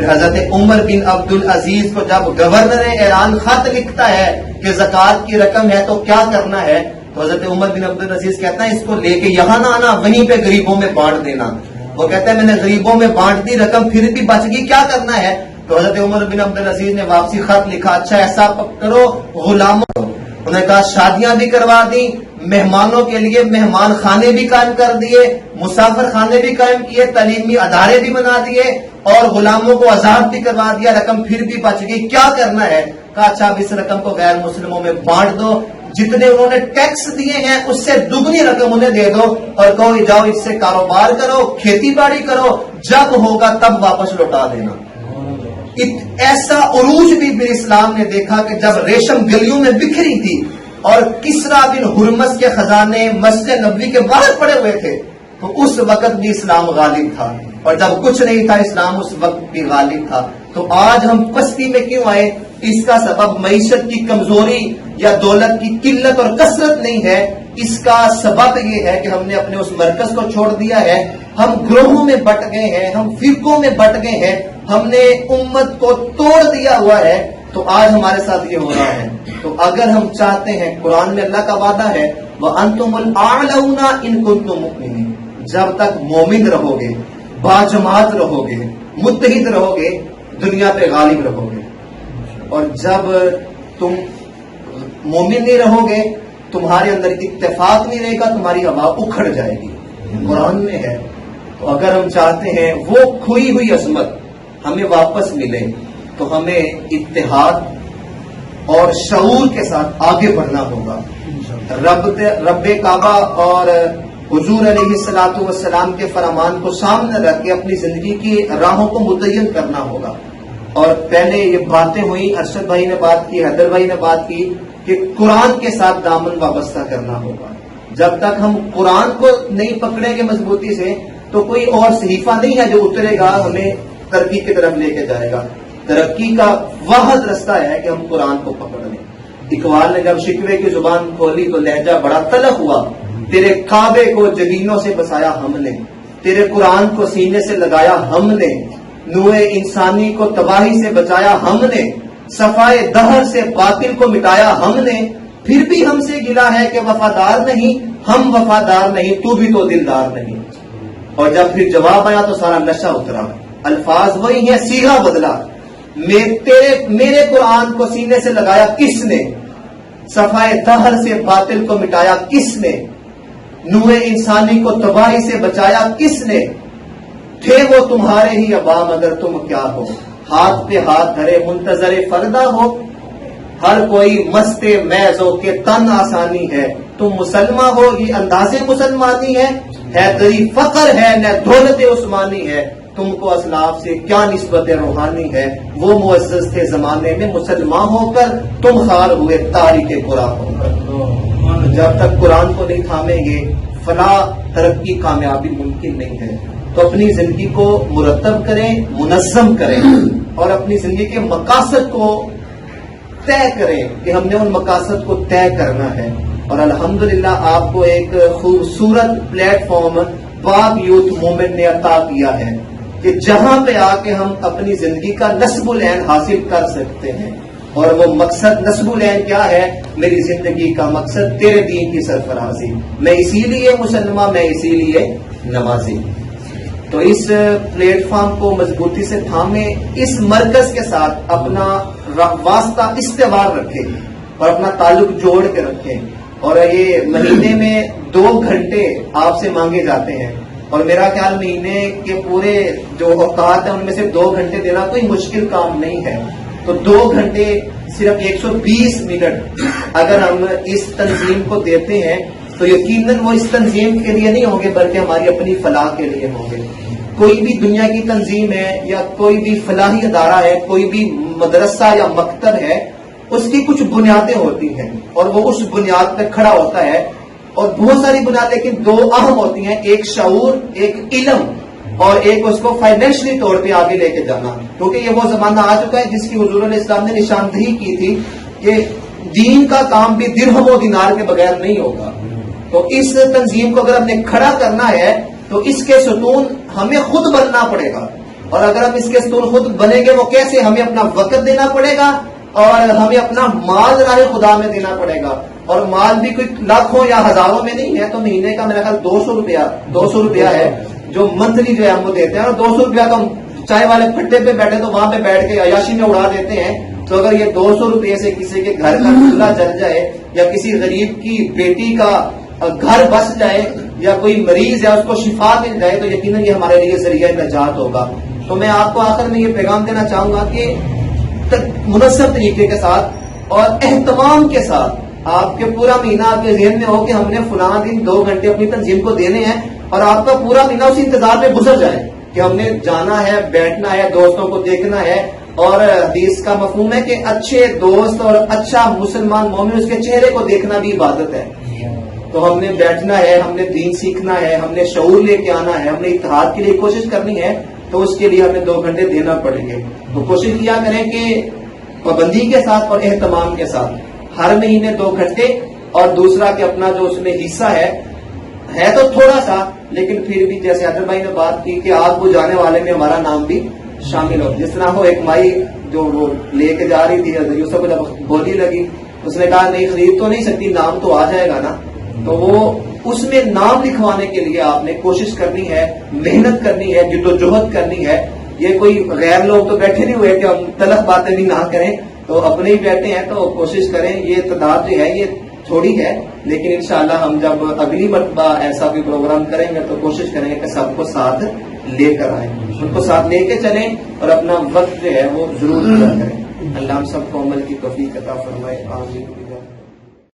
حضرت عمر بن عبد العزیز کو جب گورنر ایران خط لکھتا ہے کہ زکوٰۃ کی رقم ہے تو کیا کرنا ہے، تو حضرت عمر بن عبد العزیز کہتا ہے اس کو لے کے یہاں نہ آنا، وہیں پہ غریبوں میں بانٹ دینا۔ وہ کہتا ہے میں نے غریبوں میں بانٹ دی، رقم پھر بھی بچ گئی، کیا کرنا ہے؟ تو حضرت عمر بن عبد العزیز نے واپسی خط لکھا، اچھا ایسا کرو غلاموں، انہوں نے کہا شادیاں بھی کروا دی، مہمانوں کے لیے مہمان خانے بھی قائم کر دیے، مسافر خانے بھی قائم کیے، تعلیمی ادارے بھی بنا دیے اور غلاموں کو آزاد بھی کروا دیا، رقم پھر بھی بچ گئی، کیا کرنا ہے؟ کہا اچھا اب اس رقم کو غیر مسلموں میں بانٹ دو، جتنے انہوں نے ٹیکس دیے ہیں اس سے دگنی رقم انہیں دے دو اور کہو جاؤ اس سے کاروبار کرو، کھیتی باڑی کرو، جب ہوگا تب واپس لوٹا دینا۔ ایسا عروج بھی پھر اسلام نے دیکھا کہ جب ریشم گلیوں میں بکھری تھی اور کسریٰ بن ہرمز کے خزانے مسجد نبوی کے باہر پڑے ہوئے تھے تو اس وقت بھی اسلام غالب تھا، اور جب کچھ نہیں تھا اسلام اس وقت بھی غالب تھا۔ تو آج ہم پستی میں کیوں آئے؟ اس کا سبب معیشت کی کمزوری یا دولت کی قلت اور کثرت نہیں ہے، اس کا سبب یہ ہے کہ ہم نے اپنے اس مرکز کو چھوڑ دیا ہے، ہم گروہوں میں بٹ گئے ہیں، ہم فرقوں میں بٹ گئے ہیں، ہم نے امت کو توڑ دیا ہوا ہے، تو آج ہمارے ساتھ یہ ہو رہا ہے۔ تو اگر ہم چاہتے ہیں، قرآن میں اللہ کا وعدہ ہے وَأَنْتُمُ الْأَعْلَوْنَ إِن كُنتُم مُؤْمِنِينَ، جب تک مومن رہو گے، باجماعت رہو گے، متحد رہو گے، دنیا پہ غالب رہو گے، اور جب تم مومن نہیں رہو گے، تمہارے اندر اتفاق نہیں رہے گا، تمہاری ہوا اکھڑ جائے گی، قرآن میں ہے۔ تو اگر ہم چاہتے ہیں وہ کھوئی ہوئی عظمت ہمیں واپس ملے تو ہمیں اتحاد اور شعور کے ساتھ آگے بڑھنا ہوگا، رب کعبہ اور حضور علیہ الصلوۃ والسلام کے فرمان کو سامنے رکھ کے اپنی زندگی کی راہوں کو متعین کرنا ہوگا۔ اور پہلے یہ باتیں ہوئی، ارشد بھائی نے بات کی، حیدر بھائی نے بات کی کہ قرآن کے ساتھ دامن وابستہ کرنا ہوگا۔ جب تک ہم قرآن کو نہیں پکڑیں گے مضبوطی سے تو کوئی اور صحیفہ نہیں ہے جو اترے گا ہمیں ترقی کی طرف لے کے جائے گا۔ ترقی کا واحد رستہ ہے کہ ہم قرآن کو پکڑ لیں۔ اقبال نے جب شکوے کی زبان کھولی تو لہجہ بڑا تلخ ہوا، تیرے کعبے کو جبینوں سے بسایا ہم نے، تیرے قرآن کو سینے سے لگایا ہم نے، نوع انسانی کو تباہی سے بچایا ہم نے، صفائے دہر سے باطل کو مٹایا ہم نے، پھر بھی ہم سے گلا ہے کہ وفادار نہیں، ہم وفادار نہیں، تو بھی تو دلدار نہیں۔ اور جب پھر جواب آیا تو سارا نشہ اترا، الفاظ وہی ہیں، صیغہ بدلا، میرے قرآن کو سینے سے لگایا کس نے، صفائے دہر سے باطل کو مٹایا کس نے، نوع انسانی کو تباہی سے بچایا کس نے، تھے وہ تمہارے ہی ابا مگر تم کیا ہو، ہاتھ پہ ہاتھ دھرے منتظر فردہ ہو، ہر کوئی مست میزوں کے تن آسانی ہے، تم مسلمہ ہو یہ انداز مسلمانی ہے تری فقر ہے نہ دولت عثمانی ہے، تم کو اسلاف سے کیا نسبت روحانی ہے، وہ معزز تھے زمانے میں مسلمان ہو کر، تم خار ہوئے تاریخ قرآن ہو کر۔ جب تک قرآن کو نہیں تھامیں گے فلاح، ترقی، کامیابی ممکن نہیں ہے۔ تو اپنی زندگی کو مرتب کریں، منظم کریں اور اپنی زندگی کے مقاصد کو طے کریں کہ ہم نے ان مقاصد کو طے کرنا ہے۔ اور الحمدللہ آپ کو ایک خوبصورت پلیٹ فارم پاک یوتھ موومنٹ نے عطا کیا ہے کہ جہاں پہ آ کے ہم اپنی زندگی کا نصب العین حاصل کر سکتے ہیں۔ اور وہ مقصد نصب العین کیا ہے؟ میری زندگی کا مقصد تیرے دین کی سرفرازی، میں اسی لیے مسلمان، میں اسی لیے نمازی۔ تو اس پلیٹ فارم کو مضبوطی سے تھامیں، اس مرکز کے ساتھ اپنا واسطہ استوار رکھیں اور اپنا تعلق جوڑ کے رکھیں۔ اور یہ مہینے میں 2 گھنٹے آپ سے مانگے جاتے ہیں، اور میرا خیال مہینے کے پورے جو اوقات ہیں ان میں سے 2 گھنٹے دینا کوئی مشکل کام نہیں ہے۔ تو 2 گھنٹے صرف 120 منٹ اگر ہم اس تنظیم کو دیتے ہیں تو یقیناً وہ اس تنظیم کے لیے نہیں ہوں گے بلکہ ہماری اپنی فلاح کے لیے ہوں گے۔ کوئی بھی دنیا کی تنظیم ہے یا کوئی بھی فلاحی ادارہ ہے، کوئی بھی مدرسہ یا مکتب ہے، اس کی کچھ بنیادیں ہوتی ہیں اور وہ اس بنیاد پہ کھڑا ہوتا ہے، اور بہت ساری بنیاد لیکن 2 اہم ہوتی ہیں، ایک شعور، ایک علم، اور ایک اس کو فائنینشلی طور پہ آگے لے کے جانا۔ کیونکہ یہ وہ زمانہ آ چکا ہے جس کی حضور علیہ السلام نے نشاندہی کی تھی کہ دین کا کام بھی درہم و دینار کے بغیر نہیں ہوگا۔ تو اس تنظیم کو اگر ہم نے کھڑا کرنا ہے تو اس کے ستون ہمیں خود بننا پڑے گا۔ اور اگر ہم اس کے ستون خود بنیں گے وہ کیسے؟ ہمیں اپنا وقت دینا پڑے گا اور ہمیں اپنا مال راہ خدا میں دینا پڑے گا. اور مال بھی کوئی لاکھوں یا ہزاروں میں نہیں ہے, تو مہینے کا میرا خیال 200 روپیہ ہے جو منتھلی جو ہے ہم وہ دیتے ہیں. اور 200 روپیہ تو ہم چائے والے پھٹے پہ بیٹھے تو وہاں پہ بیٹھ کے عیاشی میں اڑا دیتے ہیں. تو اگر یہ 200 روپئے سے کسی کے گھر کا چولہا جل جائے یا کسی غریب کی بیٹی کا گھر بس جائے یا کوئی مریض ہے اس کو شفا مل جائے تو یقیناً یہ ہمارے لیے ذریعہ نجات ہوگا. تو میں آپ کو آخر میں یہ پیغام دینا چاہوں گا کہ منظم طریقے کے ساتھ اور اہتمام کے ساتھ آپ کے پورا مہینہ آپ کے ذہن میں ہو کہ ہم نے فلاں دن 2 گھنٹے اپنی تنظیم کو دینے ہیں, اور آپ کا پورا مہینہ اسی انتظار میں گزر جائے کہ ہم نے جانا ہے, بیٹھنا ہے, دوستوں کو دیکھنا ہے. اور حدیث کا مفہوم ہے کہ اچھے دوست اور اچھا مسلمان مومن اس کے چہرے کو دیکھنا بھی عبادت ہے. تو ہم نے بیٹھنا ہے, ہم نے دین سیکھنا ہے, ہم نے شعور لے کے آنا ہے, ہم نے اتحاد کے لیے کوشش کرنی ہے, تو اس کے لیے ہمیں 2 گھنٹے دینا پڑیں گے. تو کوشش کیا کریں کہ پابندی کے ساتھ اور اہتمام کے ساتھ ہر مہینے 2 گھنٹے, اور دوسرا کہ اپنا جو اس میں حصہ ہے تو تھوڑا سا, لیکن پھر بھی جیسے حضرت بھائی نے بات کی کہ آپ کو جانے والے میں ہمارا نام بھی شامل ہو. جس طرح وہ ایک مائی جو وہ لے کے جا رہی تھی حضرت یوسف کو جب گولی لگی اس نے کہا نہیں خرید تو نہیں سکتی, نام تو آ جائے گا نا. تو وہ اس میں نام لکھوانے کے لیے آپ نے کوشش کرنی ہے, محنت کرنی ہے, جدوجہد کرنی ہے. یہ کوئی غیر لوگ تو بیٹھے نہیں ہوئے کہ ہم تلخ باتیں بھی نہ کریں, تو اپنے ہی بیٹھے ہیں تو کوشش کریں. یہ تعداد جو ہے یہ تھوڑی ہے, لیکن انشاءاللہ ہم جب اگلی مرتبہ ایسا کوئی پروگرام کریں گے تو کوشش کریں گے کہ سب کو ساتھ لے کر آئیں, ان کو ساتھ لے کے چلیں اور اپنا وقت جو ہے وہ ضرور پورا کریں. اللہ ہم سب کو عمل کی توفیق عطا فرمائے. آمین.